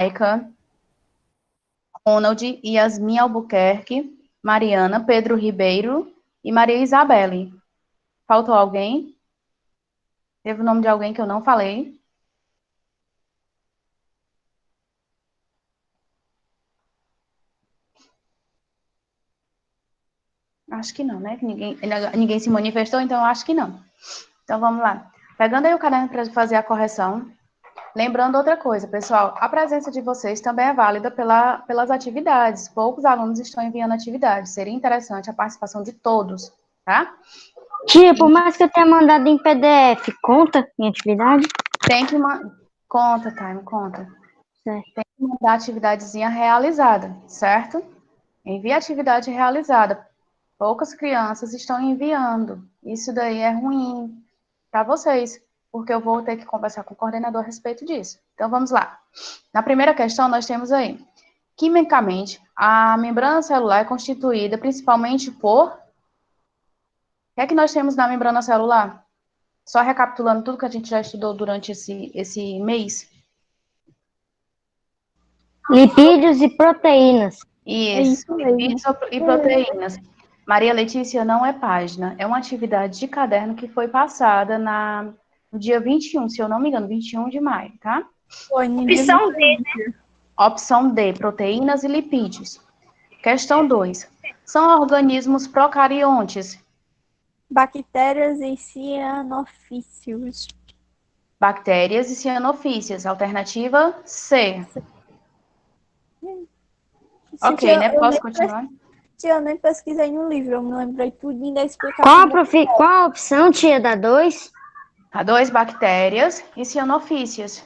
Érica, Ronald, Yasmin Albuquerque, Mariana, Pedro Ribeiro e Maria Isabelle. Faltou alguém? Teve o nome de alguém que eu não falei? Acho que não, né? Ninguém se manifestou, então eu acho que não. Então vamos lá. Pegando aí o caderno para fazer a correção. Lembrando outra coisa, pessoal, a presença de vocês também é válida pelas atividades. Poucos alunos estão enviando atividades. Seria interessante a participação de todos, tá? Tia, por mais que eu tenha mandado em PDF, conta em atividade? Tem que conta, Time, conta. Certo. Tem que mandar atividadezinha realizada, certo? Envie atividade realizada. Poucas crianças estão enviando. Isso daí é ruim para vocês, porque eu vou ter que conversar com o coordenador a respeito disso. Então, vamos lá. Na primeira questão, nós temos aí, quimicamente, a membrana celular é constituída principalmente por... O que é que nós temos na membrana celular? Só recapitulando tudo que a gente já estudou durante esse mês. Lipídios e proteínas. Isso, lipídios e proteínas. Maria Letícia, não é página, é uma atividade de caderno que foi passada no dia 21, se eu não me engano, 21 de maio, tá? Opção D, né? Opção D, proteínas e lipídios. Questão 2. São organismos procariontes. Bactérias e cianofícios. Bactérias e cianofícias. Alternativa C. Ok, né? Posso continuar? Eu nem pesquisei no livro, eu me lembrei tudo da explicação. Qual a opção, tia, da 2? A 2, bactérias e cianofícias.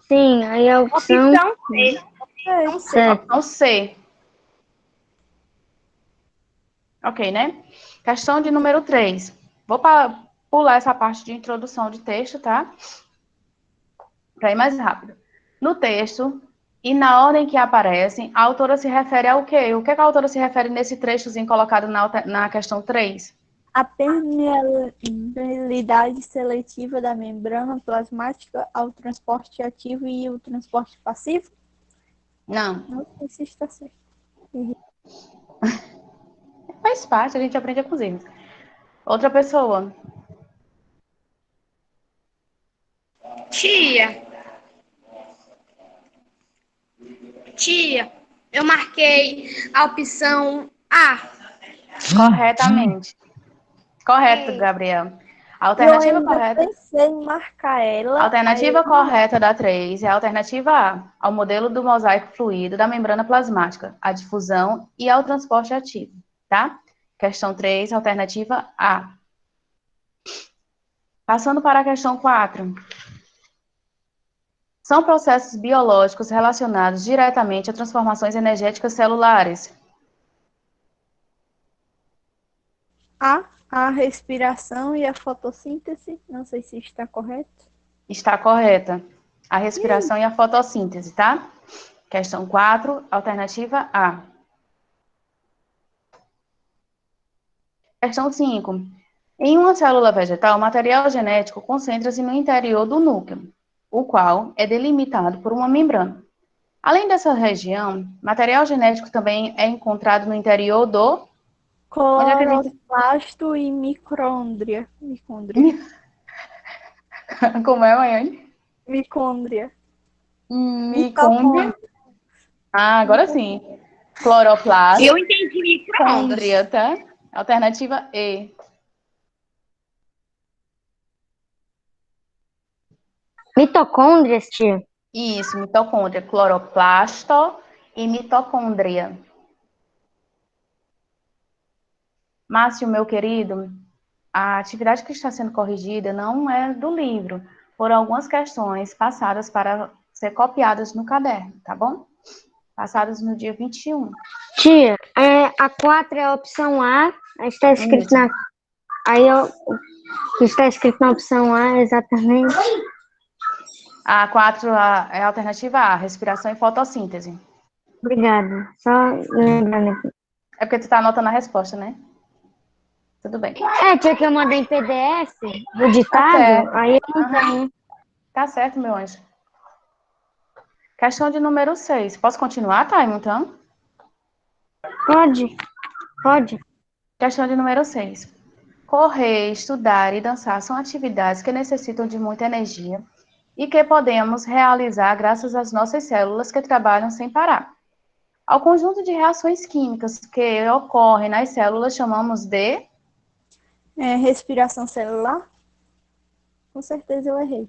Sim, aí a opção... Opção C. Certo. Opção C. Ok, né? Questão de número 3. Vou pular essa parte de introdução de texto, tá? Para ir mais rápido. No texto, e na ordem que aparecem, a autora se refere ao quê? O que a autora se refere nesse trechozinho colocado na questão 3? A permeabilidade seletiva da membrana plasmática ao transporte ativo e o transporte passivo? Não. Não sei se está certo. Faz parte, a gente aprende com os erros. Outra pessoa. Tia, eu marquei a opção A. Corretamente. Correto, Gabriel. A Eu alternativa ainda correta. pensei em marcar ela. A alternativa correta da 3 é a alternativa A, ao modelo do mosaico fluido da membrana plasmática, à difusão e ao transporte ativo, tá? Questão 3, alternativa A. Passando para a questão 4. São processos biológicos relacionados diretamente a transformações energéticas celulares. A respiração e a fotossíntese. Não sei se está correto. Está correta. A respiração e a fotossíntese, tá? Questão 4, alternativa A. Questão 5. Em uma célula vegetal, o material genético concentra-se no interior do núcleo, o qual é delimitado por uma membrana. Além dessa região, material genético também é encontrado no interior do... Cloroplasto e micrôndria. Como é, Maiane? Micôndria. Mitocôndria. Ah, agora sim. Cloroplasto. Eu entendi micro-ondas. Tá? Alternativa E. Mitocôndrias, tia? Isso, mitocôndria. Cloroplasto e mitocôndria. Márcio, meu querido, a atividade que está sendo corrigida não é do livro. Foram algumas questões passadas para ser copiadas no caderno, tá bom? Passadas no dia 21. Tia, a 4 é a opção A, aí está escrito Isso. o que está escrito na opção A exatamente. A 4 é a alternativa A, respiração e fotossíntese. Obrigada. Só lembrando aqui. É porque tu está anotando a resposta, né? Tudo bem. Tia, que eu mandei em PDF, o ditado, certo. aí eu não tenho. Tá certo, meu anjo. Questão de número 6. Posso continuar, Taimo, então? Pode. Questão de número 6. Correr, estudar e dançar são atividades que necessitam de muita energia e que podemos realizar graças às nossas células que trabalham sem parar. Ao conjunto de reações químicas que ocorrem nas células chamamos de... Respiração celular? Com certeza eu errei.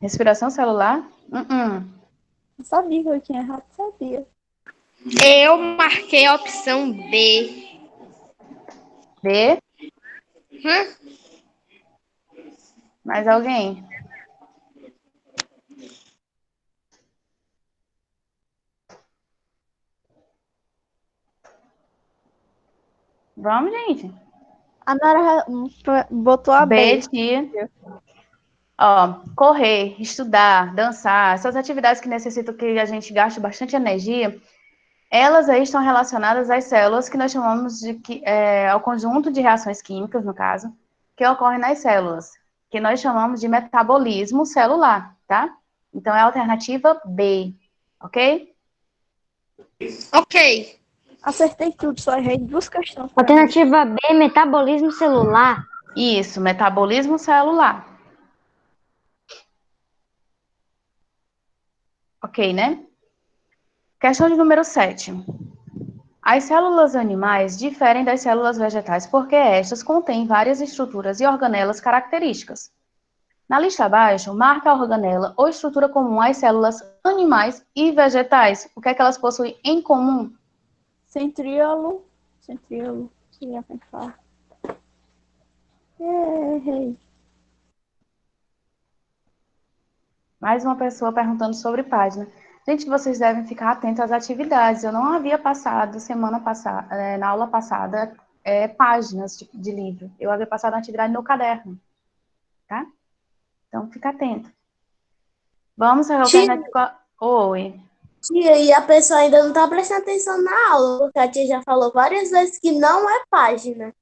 Respiração celular? Eu sabia que eu tinha errado, sabia. Eu marquei a opção B. B. Hum? Mais alguém? Vamos, gente. A Nara botou a B, B. tia. Ó, correr, estudar, dançar, essas atividades que necessitam que a gente gaste bastante energia, elas aí estão relacionadas às células que nós chamamos de ao conjunto de reações químicas, no caso, que ocorrem nas células, que nós chamamos de metabolismo celular, tá? Então é a alternativa B, ok? Ok. Acertei tudo, só errei 2 questões. Alternativa B, metabolismo celular. Isso, metabolismo celular. Ok, né? Questão de número 7. As células animais diferem das células vegetais porque estas contêm várias estruturas e organelas características. Na lista abaixo, marque a organela ou estrutura comum às células animais e vegetais. O que é que elas possuem em comum? Centríolo, seria pensar. Errei. Mais uma pessoa perguntando sobre página. Gente, vocês devem ficar atentos às atividades. Eu não havia passado, semana passada, na aula passada, páginas de livro. Eu havia passado a atividade no caderno, tá? Então, fica atento. Vamos à alternativa... Oi. Tia, e a pessoa ainda não está prestando atenção na aula, porque a tia já falou várias vezes que não é página.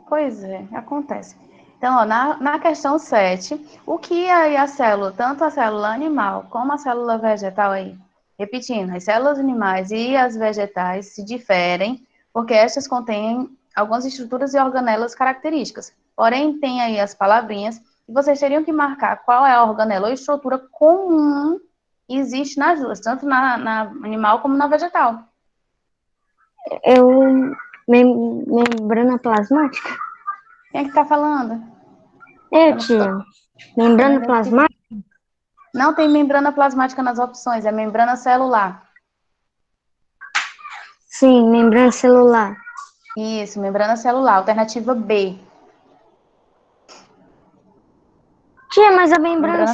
Pois é, acontece. Então, ó, na questão 7, o que aí a célula, tanto a célula animal como a célula vegetal aí, repetindo, as células animais e as vegetais se diferem porque estas contêm algumas estruturas e organelas características. Porém, tem aí as palavrinhas e vocês teriam que marcar qual é a organela ou estrutura comum que existe nas duas, tanto na animal como na vegetal. Membrana plasmática? Quem é que está falando? Tia. Membrana plasmática? Não tem membrana plasmática nas opções, é membrana celular. Sim, membrana celular. Isso, membrana celular, alternativa B. Tia, mas a membrana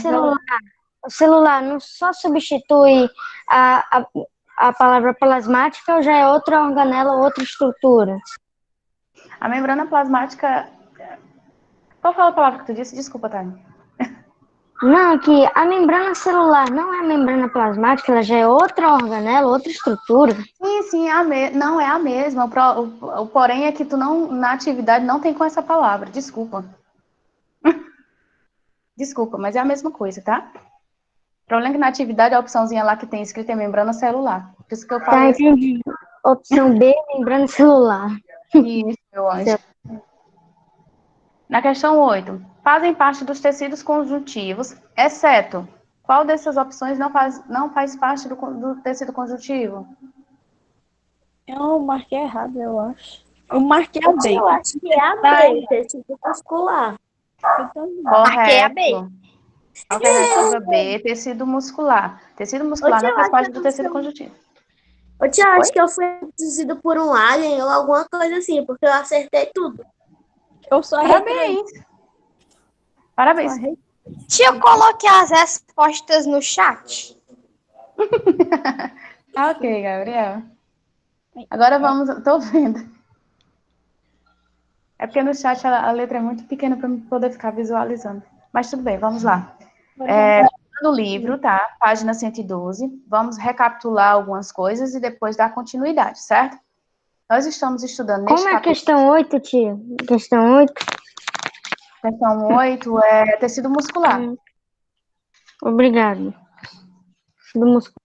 celular não só substitui a palavra plasmática ou já é outra organela, outra estrutura? A membrana plasmática... Qual foi a palavra que tu disse? Desculpa, Tânia. Não, que a membrana celular não é a membrana plasmática, ela já é outra organela, outra estrutura. Sim, não é a mesma. O porém é que tu não, na atividade não tem com essa palavra. Desculpa. Desculpa, mas é a mesma coisa, tá? O problema é que na atividade a opçãozinha lá que tem escrito é membrana celular. Por isso que eu falei. Tá, entendi. Opção B, membrana celular. Isso, meu anjo. Na questão 8, fazem parte dos tecidos conjuntivos, exceto qual dessas opções não faz parte do tecido conjuntivo? Eu marquei errado, eu acho. Eu marquei a B. Eu acho que é a B, tecido muscular. Marquei a B. Correto. Alternativa B, tecido muscular. Tecido muscular não faz parte do tecido conjuntivo. Eu tia, acho que eu fui abduzido por um alien ou alguma coisa assim, porque eu acertei tudo. Eu só errei. Parabéns. Tia, eu coloquei as respostas no chat. Ok, Gabriel. Agora vamos... Tô vendo. É porque no chat a letra é muito pequena para eu poder ficar visualizando. Mas tudo bem, vamos lá. No livro, tá? Página 112. Vamos recapitular algumas coisas e depois dar continuidade, certo? Nós estamos estudando neste Como é a questão 8, tia? Questão 8? Questão 8 é tecido muscular. Obrigado. do músculo.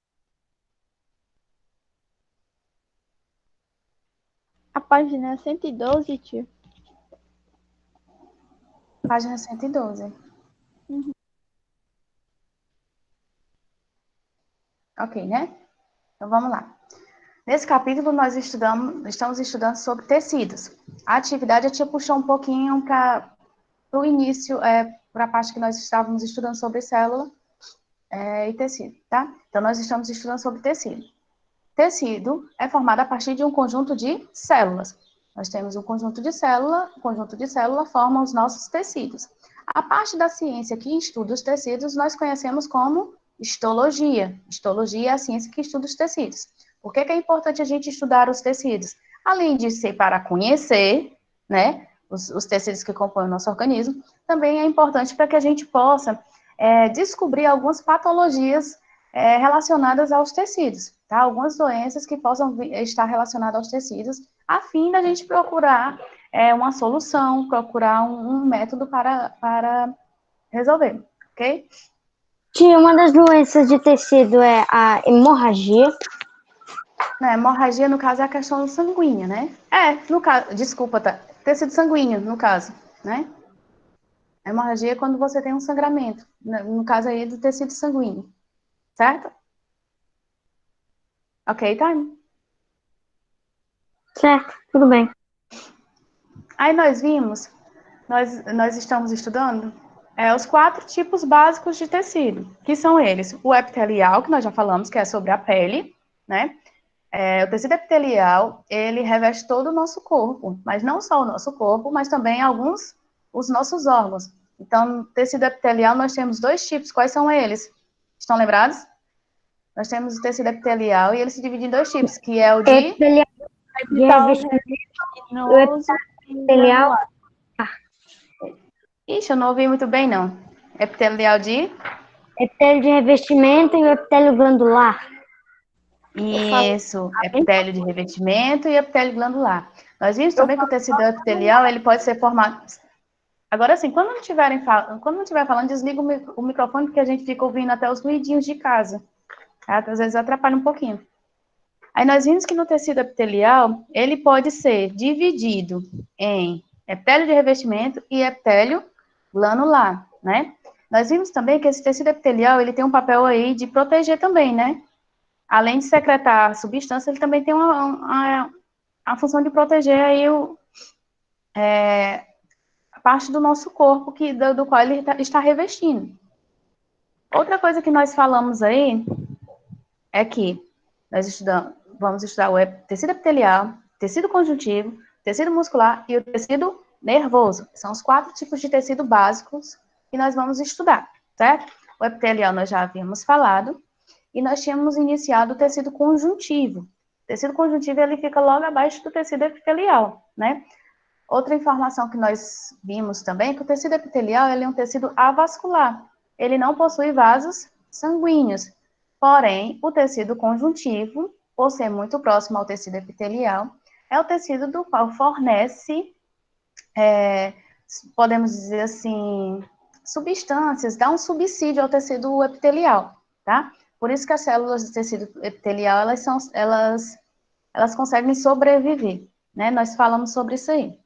A página 112, tia. Página 112. Ok, né? Então vamos lá. Nesse capítulo nós estamos estudando sobre tecidos. A atividade a tia puxou um pouquinho para o início, para a parte que nós estávamos estudando sobre célula e tecido, tá? Então nós estamos estudando sobre tecido. Tecido é formado a partir de um conjunto de células. Nós temos um conjunto de célula, o conjunto de célula forma os nossos tecidos. A parte da ciência que estuda os tecidos, nós conhecemos como histologia. Histologia é a ciência que estuda os tecidos. Por que é importante a gente estudar os tecidos? Além de ser para conhecer, né, os tecidos que compõem o nosso organismo, também é importante para que a gente possa descobrir algumas patologias relacionadas aos tecidos, tá? Algumas doenças que possam estar relacionadas aos tecidos, a fim da gente procurar uma solução, procurar um método para resolver, ok? Tia, uma das doenças de tecido é a hemorragia. Hemorragia, no caso, é a questão sanguínea, né? No caso, desculpa, tá? Tecido sanguíneo, no caso, né? A hemorragia é quando você tem um sangramento, no caso aí do tecido sanguíneo, certo? Ok, time? Certo, tudo bem. Aí nós estamos estudando os 4 tipos básicos de tecido, que são eles: o epitelial, que nós já falamos, que é sobre a pele, né? O tecido epitelial, ele reveste todo o nosso corpo, mas não só o nosso corpo, mas também os nossos órgãos. Então, no tecido epitelial, nós temos 2 tipos. Quais são eles? Estão lembrados? Nós temos o tecido epitelial e ele se divide em 2 tipos, que é o de... Epitelial de revestimento e o epitelial. Ixi, eu não ouvi muito bem, não. Epitelial de... Epitélio de revestimento e o epitélio glandular. Isso, epitélio de revestimento e epitélio glandular. Nós vimos também que o tecido epitelial, ele pode ser formado... Agora, assim, quando não estiver falando, desliga o microfone, porque a gente fica ouvindo até os ruidinhos de casa. Tá? Às vezes atrapalha um pouquinho. Aí nós vimos que no tecido epitelial, ele pode ser dividido em epitélio de revestimento e epitélio glandular, né? Nós vimos também que esse tecido epitelial, ele tem um papel aí de proteger também, né? Além de secretar substância, ele também tem a função de proteger aí a parte do nosso corpo do qual ele está revestindo. Outra coisa que nós falamos aí é que vamos estudar o tecido epitelial, tecido conjuntivo, tecido muscular e o tecido nervoso. São os 4 tipos de tecido básicos que nós vamos estudar, certo? O epitelial nós já havíamos falado e nós tínhamos iniciado o tecido conjuntivo. O tecido conjuntivo, ele fica logo abaixo do tecido epitelial, né? Outra informação que nós vimos também é que o tecido epitelial, ele é um tecido avascular. Ele não possui vasos sanguíneos. Porém, o tecido conjuntivo, por ser muito próximo ao tecido epitelial, é o tecido do qual fornece, podemos dizer assim, substâncias, dá um subsídio ao tecido epitelial, tá? Por isso que as células do tecido epitelial, elas conseguem sobreviver, né? Nós falamos sobre isso aí.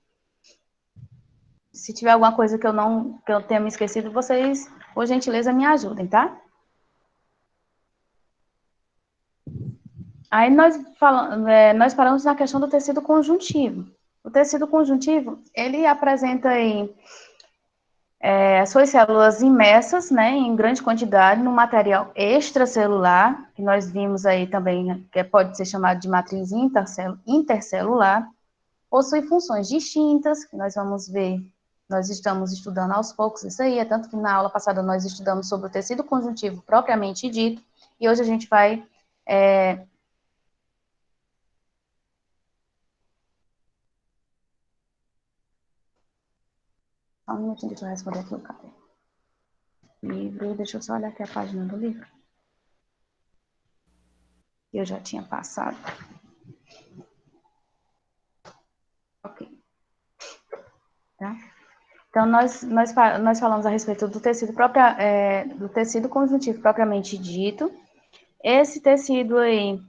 Se tiver alguma coisa que eu tenha me esquecido, vocês, por gentileza, me ajudem, tá? Aí nós paramos na questão do tecido conjuntivo. O tecido conjuntivo, ele apresenta aí as suas células imersas, né, em grande quantidade, no material extracelular, que nós vimos aí também, que pode ser chamado de matriz intercelular, possui funções distintas, que nós vamos ver, nós estamos estudando aos poucos isso aí, tanto que na aula passada nós estudamos sobre o tecido conjuntivo propriamente dito, e hoje a gente vai... Só um minutinho, deixa eu responder aqui o cara. Livro, deixa eu só olhar aqui a página do livro. Eu já tinha passado. Ok. Tá? Então, nós falamos a respeito do tecido conjuntivo propriamente dito. esse tecido aí,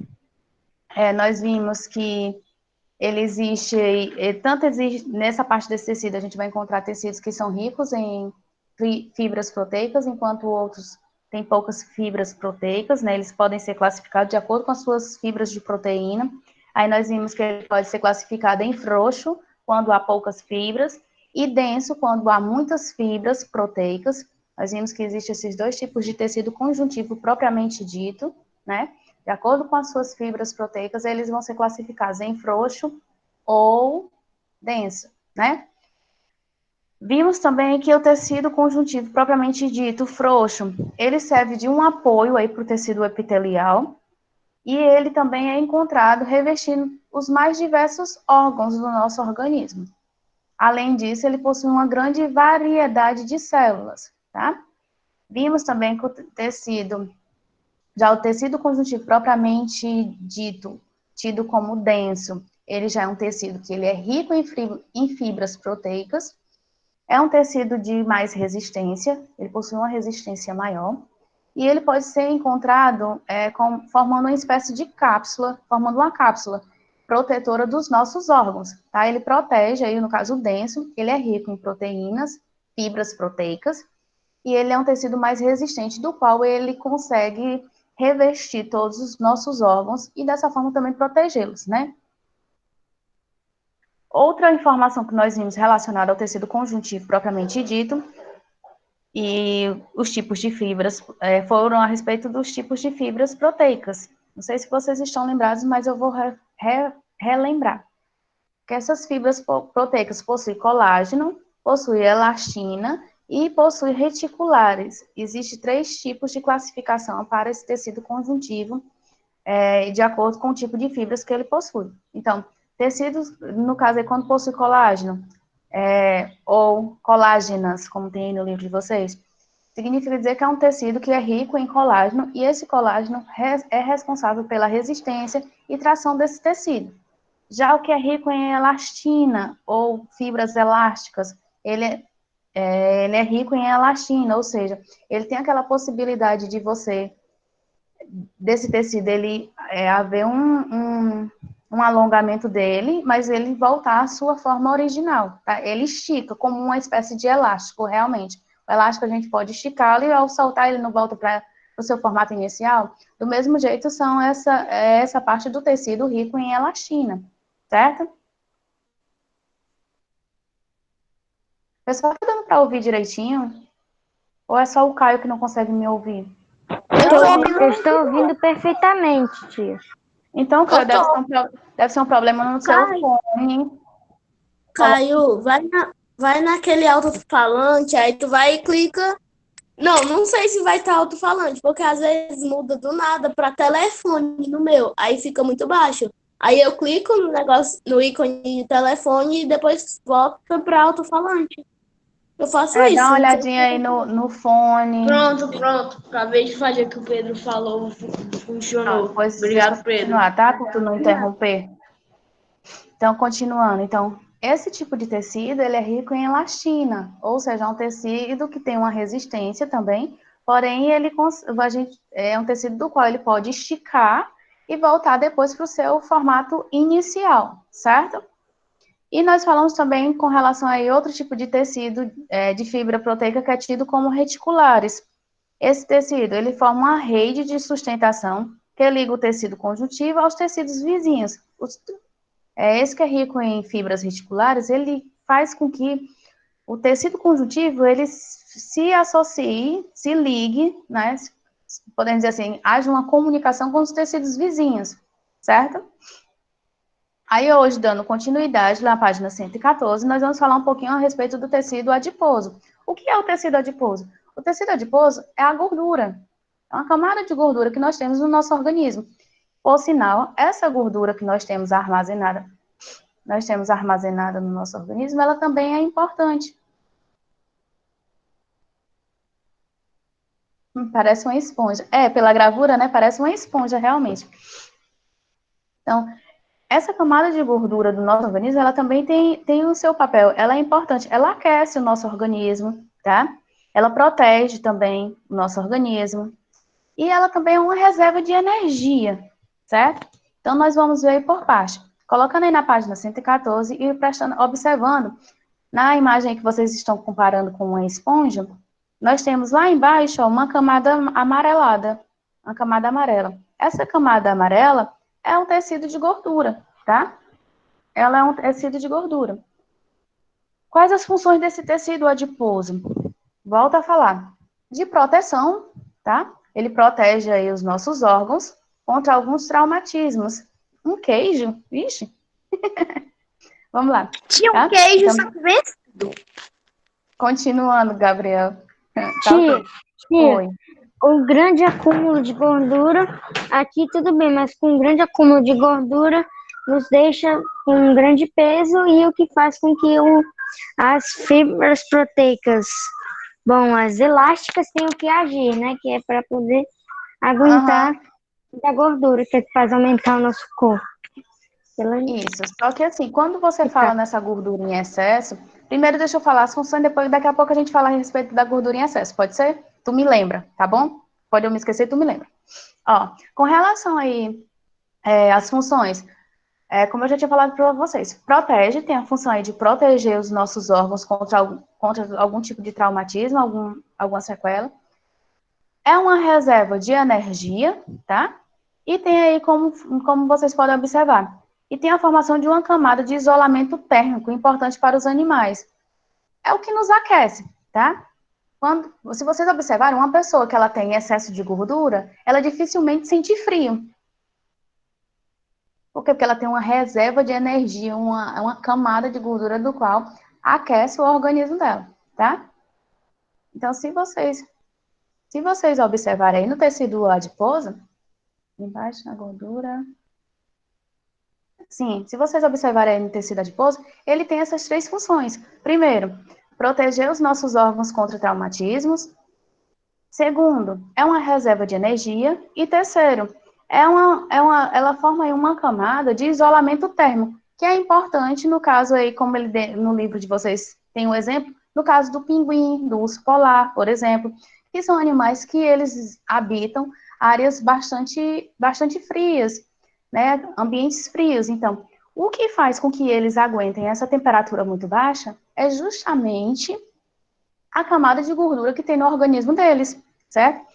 nós vimos que ele existe, tanto existe, nessa parte desse tecido, a gente vai encontrar tecidos que são ricos em fibras proteicas, enquanto outros têm poucas fibras proteicas, né? Eles podem ser classificados de acordo com as suas fibras de proteína. Aí nós vimos que ele pode ser classificado em frouxo, quando há poucas fibras, e denso, quando há muitas fibras proteicas. Nós vimos que existem esses dois tipos de tecido conjuntivo propriamente dito, né? De acordo com as suas fibras proteicas, eles vão ser classificados em frouxo ou denso, né? Vimos também que o tecido conjuntivo propriamente dito, frouxo, ele serve de um apoio aí para o tecido epitelial, e ele também é encontrado revestindo os mais diversos órgãos do nosso organismo. Além disso, ele possui uma grande variedade de células, tá? Vimos também que já o tecido conjuntivo propriamente dito, tido como denso, ele já é um tecido que ele é rico em fibras proteicas, é um tecido de mais resistência, ele possui uma resistência maior, e ele pode ser encontrado formando uma espécie de cápsula, formando uma cápsula protetora dos nossos órgãos, tá? Ele protege, aí no caso denso, ele é rico em proteínas, fibras proteicas, e ele é um tecido mais resistente, do qual ele consegue revestir todos os nossos órgãos e dessa forma também protegê-los, né? Outra informação que nós vimos relacionada ao tecido conjuntivo propriamente dito e os tipos de fibras foram a respeito dos tipos de fibras proteicas. Não sei se vocês estão lembrados, mas eu vou relembrar. Que essas fibras proteicas possuem colágeno, possuem elastina e possuem reticulares. Existem 3 tipos de classificação para esse tecido conjuntivo, de acordo com o tipo de fibras que ele possui. Então, tecidos, no caso, quando possui colágeno, ou colágenas, como tem aí no livro de vocês, significa dizer que é um tecido que é rico em colágeno, e esse colágeno é responsável pela resistência e tração desse tecido. Já o que é rico em elastina, ou fibras elásticas, ele é rico em elastina, ou seja, ele tem aquela possibilidade de desse tecido, ele haver um alongamento dele, mas ele voltar à sua forma original, tá? Ele estica como uma espécie de elástico, realmente. O elástico a gente pode esticá-lo e ao soltar ele não volta para o seu formato inicial. Do mesmo jeito, são essa parte do tecido rico em elastina, certo? Pessoal, tá dando para ouvir direitinho? Ou é só o Caio que não consegue me ouvir? Eu estou ouvindo perfeitamente, tia. Então, Caio, deve ser um problema no seu fone. Caio, vai naquele alto-falante, aí tu vai e clica. Não sei se vai estar alto-falante, porque às vezes muda do nada para telefone no meu, aí fica muito baixo. Aí eu clico no negócio, no ícone de telefone e depois volta para alto-falante. Eu faço isso. Dá uma olhadinha aí no fone. Pronto. Acabei de fazer o que o Pedro falou, funcionou. Obrigado, Pedro. Continuar, tá? Para tu não interromper. Então, continuando. Então, esse tipo de tecido, ele é rico em elastina, ou seja, é um tecido que tem uma resistência também, porém, é um tecido do qual ele pode esticar e voltar depois para o seu formato inicial, certo? E nós falamos também com relação a outro tipo de tecido de fibra proteica que é tido como reticulares. Esse tecido, ele forma uma rede de sustentação que liga o tecido conjuntivo aos tecidos vizinhos. Esse que é rico em fibras reticulares, ele faz com que o tecido conjuntivo, ele se associe, se ligue, né? Podemos dizer assim, haja uma comunicação com os tecidos vizinhos, certo? Aí hoje, dando continuidade, na página 114, nós vamos falar um pouquinho a respeito do tecido adiposo. O que é o tecido adiposo? O tecido adiposo é a gordura, é uma camada de gordura que nós temos no nosso organismo. Por sinal, essa gordura que nós temos armazenada no nosso organismo, ela também é importante. Parece uma esponja. Pela gravura, né? Parece uma esponja, realmente. Então, essa camada de gordura do nosso organismo, ela também tem o seu papel. Ela é importante. Ela aquece o nosso organismo, tá? Ela protege também o nosso organismo. e ela também é uma reserva de energia, certo? Então, nós vamos ver aí por parte. Colocando aí na página 114 e observando, na imagem que vocês estão comparando com uma esponja, nós temos lá embaixo, ó, uma camada amarelada, uma camada amarela. Essa camada amarela é um tecido de gordura, tá? Ela é um tecido de gordura. Quais as funções desse tecido adiposo? Volto a falar. De proteção, tá? Ele protege aí os nossos órgãos contra alguns traumatismos. Um queijo? Vixe! Vamos lá. Tinha um tá? queijo, Então, só que vencido. continuando, Gabriel. Tá Tia, ok. tia, Oi. com grande acúmulo de gordura, aqui tudo bem, mas com grande acúmulo de gordura nos deixa com um grande peso e o que faz com que as fibras proteicas, bom, as elásticas tenham que agir, né? Que é para poder aguentar da gordura, que é que faz aumentar o nosso corpo. Isso, só que assim, quando você fala nessa gordura em excesso, primeiro deixa eu falar as funções, depois daqui a pouco a gente fala a respeito da gordura em excesso, pode ser? Tu me lembra, tá bom? Pode eu me esquecer, tu me lembra. Ó, com relação aí às funções, como eu já tinha falado para vocês, protege, tem a função aí de proteger os nossos órgãos contra algum tipo de traumatismo, alguma sequela. É uma reserva de energia, tá? E tem aí, como vocês podem observar, e tem a formação de uma camada de isolamento térmico, importante para os animais. É o que nos aquece, tá? Se vocês observarem, uma pessoa que ela tem excesso de gordura, ela dificilmente sente frio. Por quê? Porque ela tem uma reserva de energia, uma camada de gordura do qual aquece o organismo dela, tá? Então, se vocês observarem aí no tecido adiposo, embaixo na gordura. Sim, se vocês observarem aí no tecido adiposo, ele tem essas três funções. Primeiro, proteger os nossos órgãos contra traumatismos. Segundo, é uma reserva de energia. E terceiro, ela forma aí uma camada de isolamento térmico, que é importante no caso aí, como no livro de vocês tem um exemplo, no caso do pinguim, do urso polar, por exemplo, que são animais que eles habitam áreas bastante frias, né, ambientes frios. Então, o que faz com que eles aguentem essa temperatura muito baixa é justamente a camada de gordura que tem no organismo deles, certo?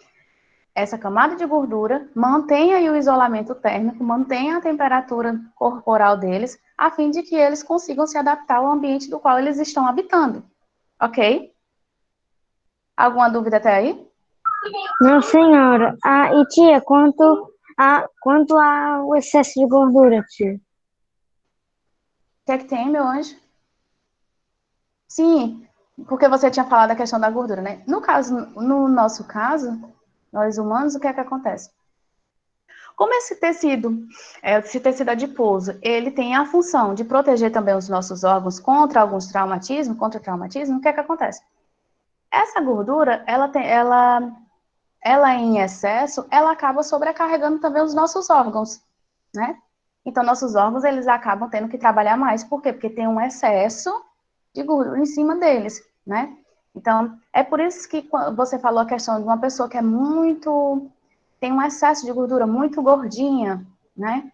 Essa camada de gordura mantém aí o isolamento térmico, mantém a temperatura corporal deles, a fim de que eles consigam se adaptar ao ambiente do qual eles estão habitando, ok? Alguma dúvida até aí? Não, senhora. E tia, quanto ao excesso de gordura, tia? O que é que tem, meu anjo? Sim, porque você tinha falado da questão da gordura, né? No nosso caso, nós humanos, o que é que acontece? Como esse tecido adiposo, ele tem a função de proteger também os nossos órgãos contra alguns traumatismos, o que é que acontece? Essa gordura, ela em excesso, ela acaba sobrecarregando também os nossos órgãos, né? Então, nossos órgãos, eles acabam tendo que trabalhar mais. Por quê? Porque tem um excesso de gordura em cima deles, né? Então, é por isso que você falou a questão de uma pessoa que tem um excesso de gordura muito gordinha, né?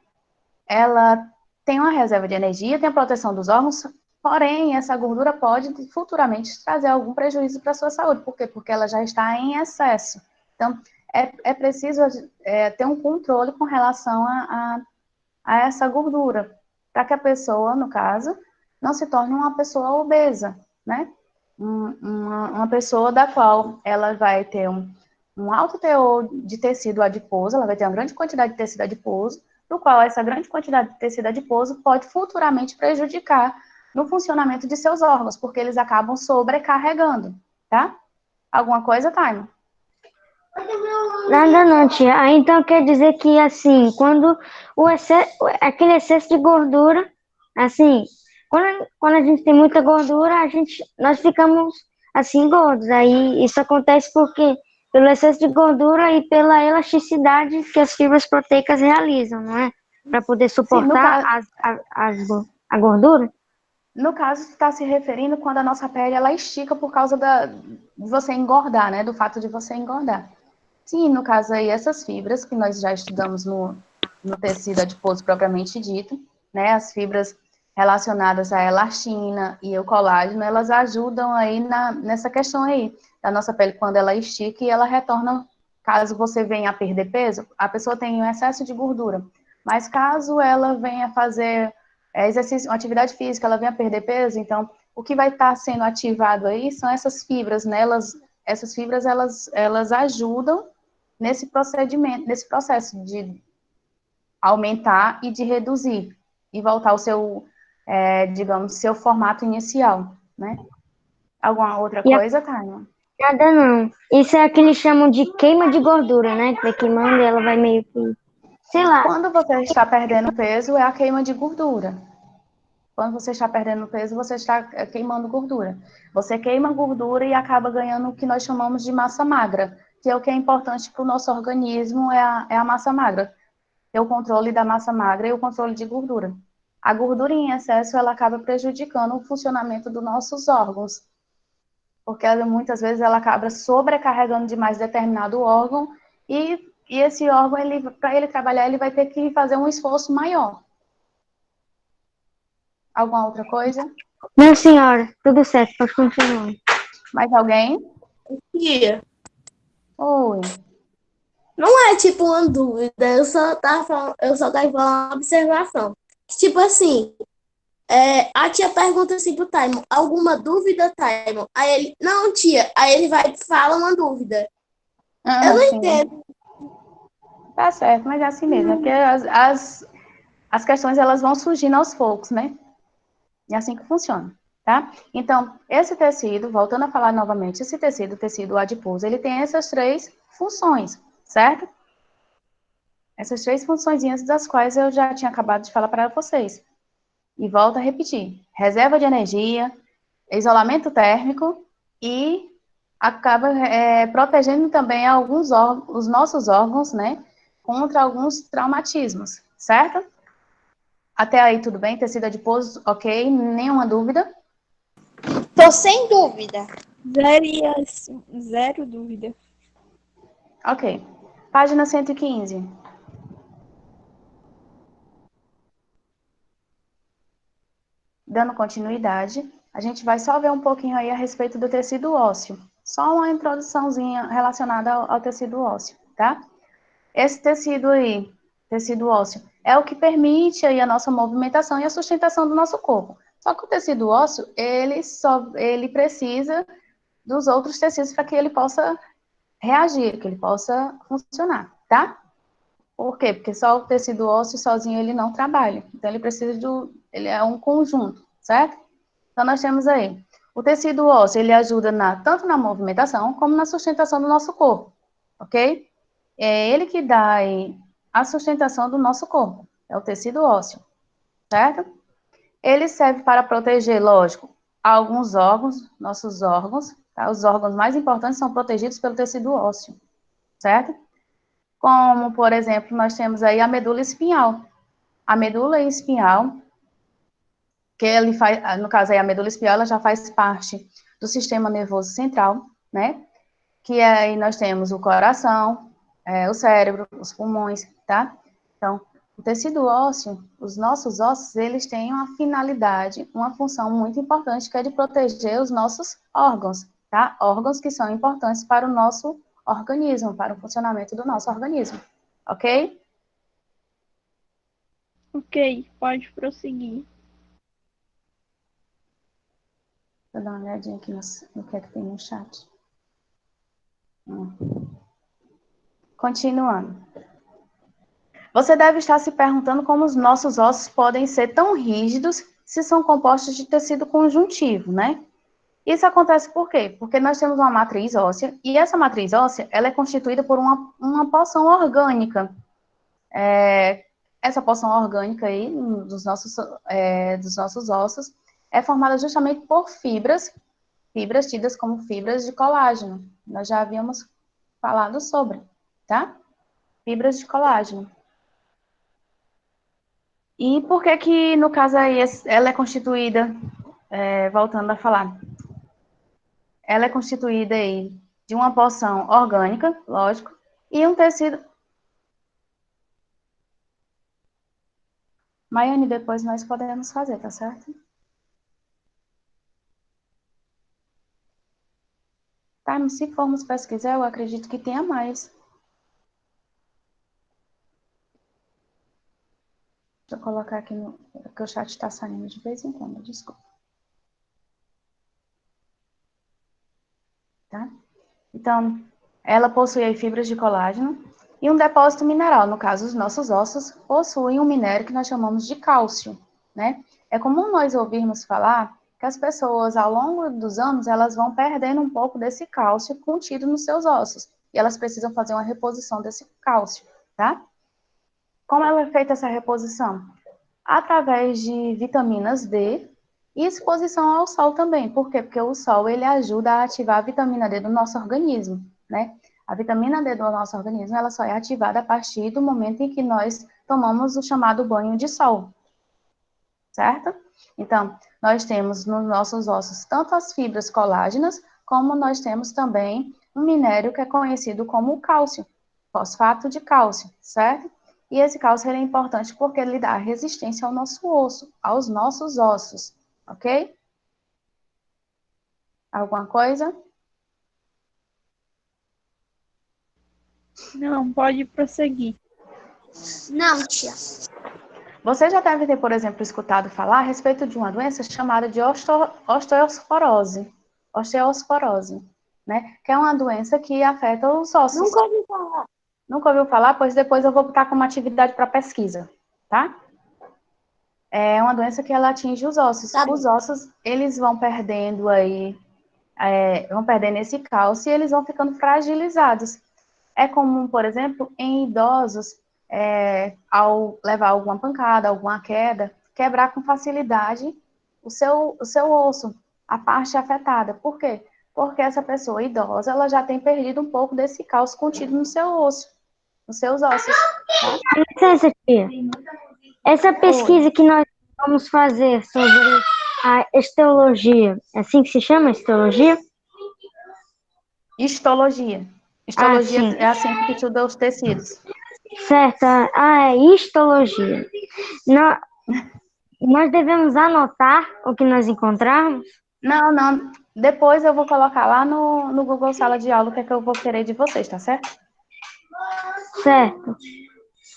Ela tem uma reserva de energia, tem a proteção dos órgãos, porém, essa gordura pode futuramente trazer algum prejuízo para a sua saúde. Por quê? Porque ela já está em excesso. Então, é preciso ter um controle com relação a essa gordura, para que a pessoa, no caso, não se torne uma pessoa obesa, né? Uma pessoa da qual ela vai ter um alto teor de tecido adiposo, ela vai ter uma grande quantidade de tecido adiposo, do qual essa grande quantidade de tecido adiposo pode futuramente prejudicar no funcionamento de seus órgãos, porque eles acabam sobrecarregando, tá? Alguma coisa, Taima? Nada não, tia. Então quer dizer que, assim, quando aquele excesso de gordura, assim, quando a gente tem muita gordura, nós ficamos, assim, gordos. Aí isso acontece porque pelo excesso de gordura e pela elasticidade que as fibras proteicas realizam, não é? Para poder suportar a gordura. No caso, você está se referindo quando a nossa pele ela estica por causa de você engordar, né? Do fato de você engordar. Sim, no caso aí, essas fibras que nós já estudamos no tecido adiposo propriamente dito, né, as fibras relacionadas à elastina e ao colágeno, elas ajudam aí nessa questão aí da nossa pele quando ela estica e ela retorna, caso você venha a perder peso, a pessoa tem um excesso de gordura, mas caso ela venha fazer exercício, uma atividade física, ela venha a perder peso, então o que vai estar sendo ativado aí são essas fibras, né, essas fibras, elas ajudam nesse procedimento, nesse processo de aumentar e de reduzir, e voltar ao seu, digamos, seu formato inicial, né? Alguma outra coisa, Tânia? Nada não. Isso é o que eles chamam de queima de gordura, né? Que vai queimando e ela vai meio que, sei lá. Quando você está perdendo peso, é a queima de gordura. Quando você está perdendo peso, você está queimando gordura. Você queima gordura e acaba ganhando o que nós chamamos de massa magra, que é o que é importante para o nosso organismo, é a massa magra. É o controle da massa magra e o controle de gordura. A gordura em excesso, ela acaba prejudicando o funcionamento dos nossos órgãos, porque muitas vezes ela acaba sobrecarregando demais determinado órgão e esse órgão, para ele trabalhar, ele vai ter que fazer um esforço maior. Alguma outra coisa? Não, senhora, tudo certo, pode continuar. Mais alguém? Tia, Oi. não é tipo uma dúvida, eu só tava falando uma observação. Tipo assim, a tia pergunta assim pro Taimon, alguma dúvida, Taimon? Aí ele, não, tia. Aí ele vai e fala uma dúvida. Eu não Sim. entendo. Tá certo, mas é assim mesmo, é porque as questões, elas vão surgindo aos poucos, né? É assim que funciona, tá? Então, esse tecido, voltando a falar novamente, esse tecido, o tecido adiposo, ele tem essas 3 funções, certo? Essas 3 funçõezinhas das quais eu já tinha acabado de falar para vocês. E volto a repetir: reserva de energia, isolamento térmico e acaba protegendo também os nossos órgãos, né, contra alguns traumatismos, certo? Até aí tudo bem? Tecido adiposo, ok? Nenhuma dúvida? Tô sem dúvida. Zero dúvida. Ok. Página 115. Dando continuidade, a gente vai só ver um pouquinho aí a respeito do tecido ósseo. Só uma introduçãozinha relacionada ao tecido ósseo, tá? Esse tecido aí, tecido ósseo, é o que permite aí a nossa movimentação e a sustentação do nosso corpo. Só que o tecido ósseo, ele precisa dos outros tecidos para que ele possa reagir, que ele possa funcionar, tá? Por quê? Porque só o tecido ósseo sozinho ele não trabalha. Então ele é um conjunto, certo? Então nós temos aí o tecido ósseo, ele ajuda tanto na movimentação como na sustentação do nosso corpo, ok? É ele que dá aí a sustentação do nosso corpo, é o tecido ósseo, certo? Ele serve para proteger, lógico, alguns órgãos, nossos órgãos, tá? Os órgãos mais importantes são protegidos pelo tecido ósseo, certo? Como, por exemplo, nós temos aí a medula espinhal. A medula espinhal, que ele faz, no caso aí a medula espinhal, ela já faz parte do sistema nervoso central, né? Que aí nós temos o coração, o cérebro, os pulmões, tá? Então, o tecido ósseo, os nossos ossos, eles têm uma finalidade, uma função muito importante, que é de proteger os nossos órgãos, tá? Órgãos que são importantes para o nosso organismo, para o funcionamento do nosso organismo, ok? Ok, pode prosseguir. Vou dar uma olhadinha aqui no que é que tem no chat. Continuando. Você deve estar se perguntando como os nossos ossos podem ser tão rígidos se são compostos de tecido conjuntivo, né? Isso acontece por quê? Porque nós temos uma matriz óssea, e essa matriz óssea, ela é constituída por uma porção orgânica. Essa porção orgânica aí, dos nossos ossos, é formada justamente por fibras tidas como fibras de colágeno. Nós já havíamos falado sobre, tá? Fibras de colágeno. E por que que, no caso aí, ela é constituída, voltando a falar, ela é constituída aí de uma porção orgânica, lógico, E um tecido... Maiane, depois nós podemos fazer, tá certo? Tá, mas se formos pesquisar, eu acredito que tenha mais. Deixa eu colocar aqui no... Porque o chat está saindo de vez em quando, desculpa. Tá? Então, ela possui aí fibras de colágeno e um depósito mineral. No caso, os nossos ossos possuem um minério que nós chamamos de cálcio, né? É comum nós ouvirmos falar que as pessoas, ao longo dos anos, elas vão perdendo um pouco desse cálcio contido nos seus ossos. E elas precisam fazer uma reposição desse cálcio, tá? Como é feita essa reposição? Através de vitaminas D e exposição ao sol também. Por quê? Porque o sol, ele ajuda a ativar a vitamina D do nosso organismo, né? A vitamina D do nosso organismo, ela só é ativada a partir do momento em que nós tomamos o chamado banho de sol, certo? Então, nós temos nos nossos ossos tanto as fibras colágenas, como nós temos também um minério que é conhecido como o cálcio, fosfato de cálcio, certo? E esse cálcio ele é importante porque ele dá resistência ao nosso osso, aos nossos ossos, ok? Alguma coisa? Não, pode prosseguir. Não, tia. Você já deve ter, por exemplo, escutado falar a respeito de uma doença chamada de osteosporose, né? Que é uma doença que afeta os ossos. Nunca ouvi falar. Nunca ouviu falar? Pois depois eu vou botar como atividade para pesquisa, tá? É uma doença que ela atinge os ossos. Tá Os bom. ossos, eles vão perdendo aí, vão perdendo esse cálcio e eles vão ficando fragilizados. É comum, por exemplo, em idosos, ao levar alguma pancada, alguma queda, quebrar com facilidade o seu osso, a parte afetada. Por quê? Porque essa pessoa idosa, ela já tem perdido um pouco desse cálcio contido no seu osso, nos seus ossos, tá? Com licença, tia. Essa pesquisa que nós vamos fazer sobre a histologia, é assim que se chama, histologia? Histologia. Ah, Histologia sim. é a ciência que estuda os tecidos. Certo. É histologia. Nós devemos anotar o que nós encontrarmos? Não, não. Depois eu vou colocar lá no Google Sala de Aula o que é que eu vou querer de vocês, tá certo? Certo.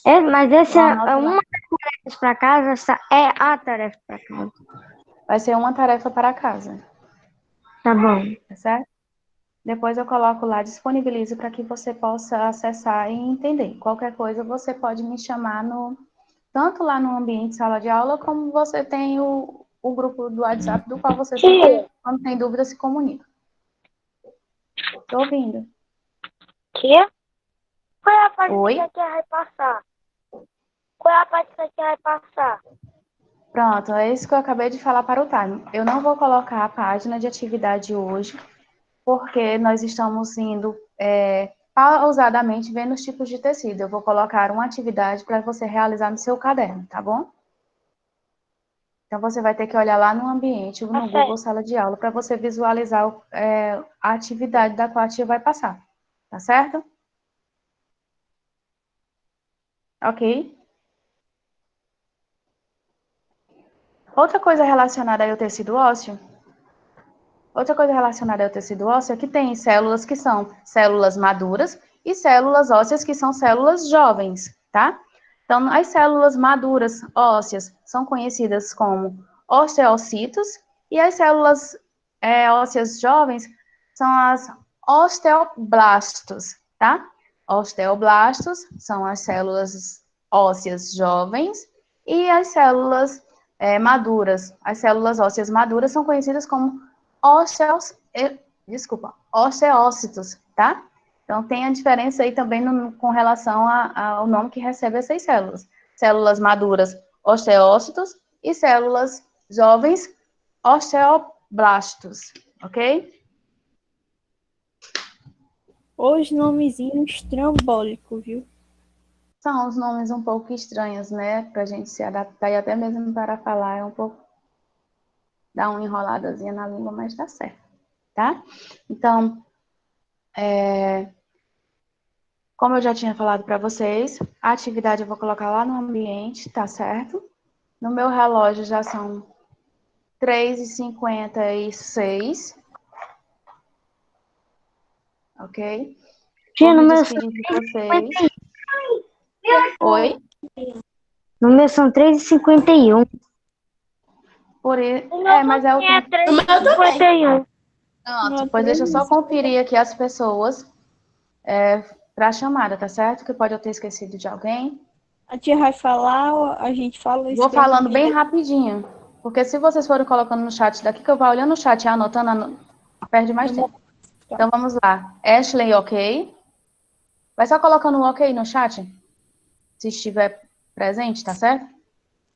Mas essa Então, é anota lá. uma tarefa para casa, essa é a tarefa para casa. Vai ser uma tarefa para casa, Tá bom. tá certo? Depois eu coloco lá, disponibilizo para que você possa acessar e entender. Qualquer coisa você pode me chamar tanto lá no ambiente sala de aula, como você tem o grupo do WhatsApp, do qual você sempre, quando tem dúvida, se comunica. Tô ouvindo. Tia? Qual é a parte Oi? que você quer repassar? Qual é a parte que você quer repassar? Pronto, é isso que eu acabei de falar para o Time. Eu não vou colocar a página de atividade hoje, porque nós estamos indo pausadamente vendo os tipos de tecido. Eu vou colocar uma atividade para você realizar no seu caderno, tá bom? Então, você vai ter que olhar lá no ambiente, no Google Sala de Aula, para você visualizar a atividade da qual a tia vai passar. Tá certo? Ok? Outra coisa relacionada ao tecido ósseo é que tem células que são células maduras e células ósseas que são células jovens, tá? Então, as células maduras ósseas são conhecidas como osteocitos e as células ósseas jovens são as osteoblastos, tá? Osteoblastos são as células ósseas jovens e as células maduras, as células ósseas maduras são conhecidas como osteócitos, tá? Então, tem a diferença aí também com relação ao nome que recebe essas células. Células maduras, osteócitos, e células jovens, osteoblastos, ok? Os nomezinhos estrambólicos, viu? São os nomes um pouco estranhos, né? Para a gente se adaptar e até mesmo para falar é um pouco... dá uma enroladazinha na língua, mas dá certo, tá? Então, Como eu já tinha falado para vocês, a atividade eu vou colocar lá no ambiente, tá certo? No meu relógio já são 3h56. Ok? Tia, Vou no me meu despedir de vocês. Oi? No meu são 3h51. Mas é o tempo. 3h51. Pronto, pois deixa eu só conferir aqui as pessoas para a chamada, tá certo? Que pode eu ter esquecido de alguém. A tia vai falar, a gente fala e Vou escreve falando bem primeiro. rapidinho, porque se vocês forem colocando no chat daqui, que eu vou olhando no chat e anotando, perde mais tempo. Então vamos lá. Ashley, ok? Vai só colocando o ok no chat, se estiver presente, tá certo?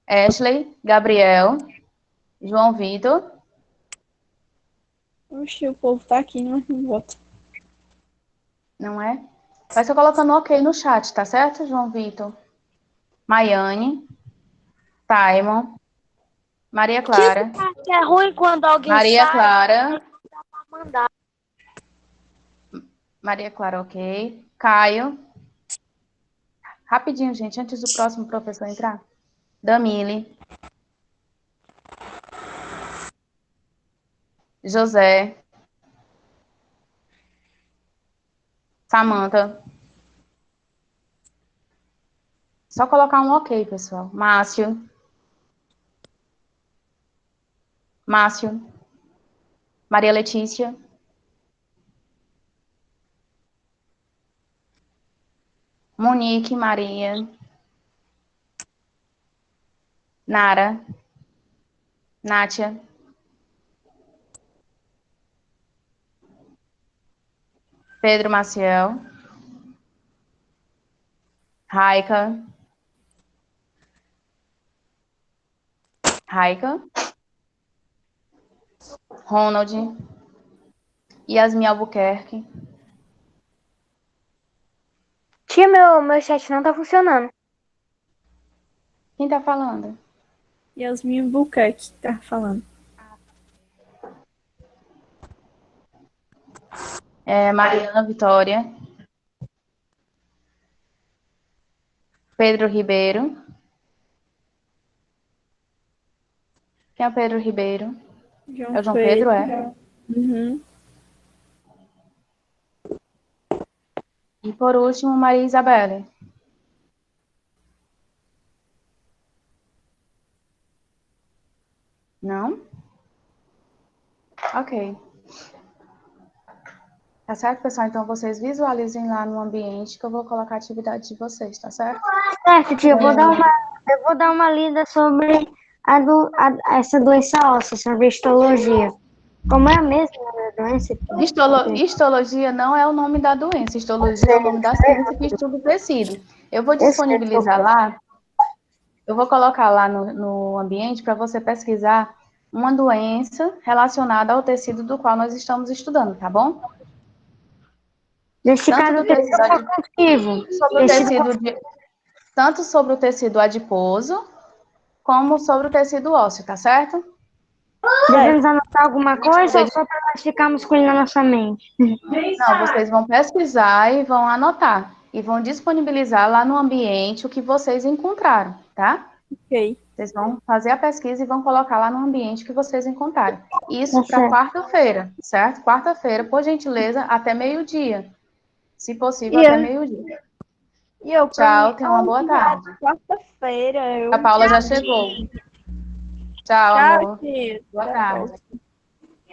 Ashley, Gabriel, João Vitor. Oxi, o povo tá aqui, mas não vota. Não é? Vai só colocando ok no chat, tá certo, João Vitor? Maiane, Taimon, Maria Clara. É ruim quando alguém Maria sai Clara. pra mandar. Maria Clara, ok. Caio. Rapidinho, gente, antes do próximo professor entrar. Damile. José. Samanta. Só colocar um ok, pessoal. Márcio. Márcio. Maria Letícia. Monique Maria. Nara. Nátia. Pedro Maciel. Raika. Raika. Ronald. Yasmin Albuquerque. Tia, meu chat não tá funcionando. Quem tá falando? Yasmin Buquerque tá falando. Mariana Vitória. Pedro Ribeiro. Quem é o Pedro Ribeiro? É o João Pedro, é? Uhum. E por último, Maria Isabelle. Não? Ok. Tá certo, pessoal? Então, vocês visualizem lá no ambiente que eu vou colocar a atividade de vocês, tá certo? Certo, tia, eu vou dar uma lida sobre essa doença óssea, sobre histologia. Como é a mesma doença? Histologia não é o nome da doença. Histologia é o nome da ciência que estuda o tecido. Eu vou disponibilizar lá, eu vou colocar lá no ambiente para você pesquisar uma doença relacionada ao tecido do qual nós estamos estudando, tá bom? Nesse caso, o tecido consultivo. Tanto sobre o tecido adiposo, como sobre o tecido ósseo, tá certo? Devemos anotar alguma coisa ou só para nós ficarmos com ele na nossa mente? Não, vocês vão pesquisar e vão anotar. E vão disponibilizar lá no ambiente o que vocês encontraram, tá? Ok. Vocês vão fazer a pesquisa e vão colocar lá no ambiente o que vocês encontraram. Isso para quarta-feira, certo? Quarta-feira, por gentileza, até meio-dia. Se possível, até meio-dia. Tchau, tenha uma boa tarde. Quarta-feira. A Paula já chegou. Tchau, amor. Tia. Boa tarde.